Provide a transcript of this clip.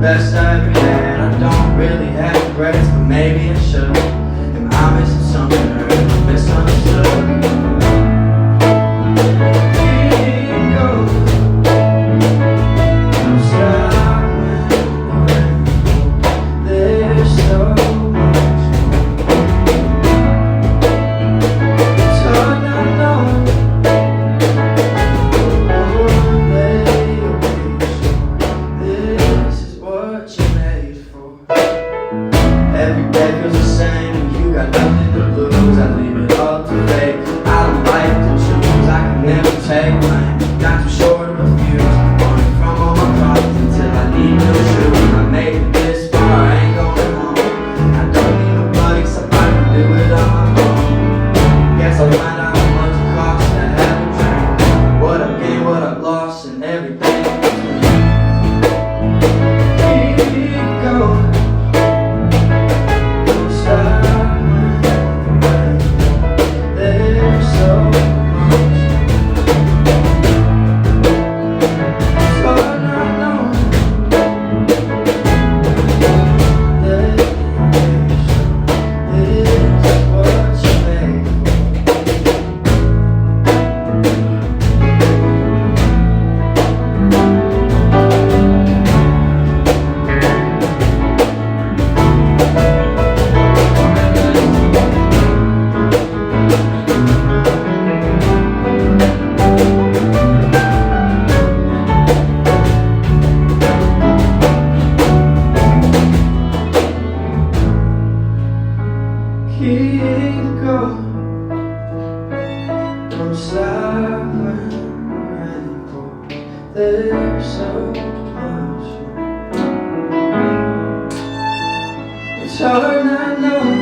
best I ever had. I don't really have regrets, but maybe I should. Am I missing something or am I misunderstood? Every day feels the same, and you got nothing to lose. I leave it all to fate. I don't like to choose, I can never take blame. Got too short of a fuse, running from all my problems until I need new shoes. I made it this far, I ain't going home. I don't need nobody, so I can do it on my own. Guess I'll find out how much it costs to have a dream. What I've gained, what I've lost, and everything in between. Keep going. Keep going, don't stop when we're ready for. There's so much more. It's hard, I know.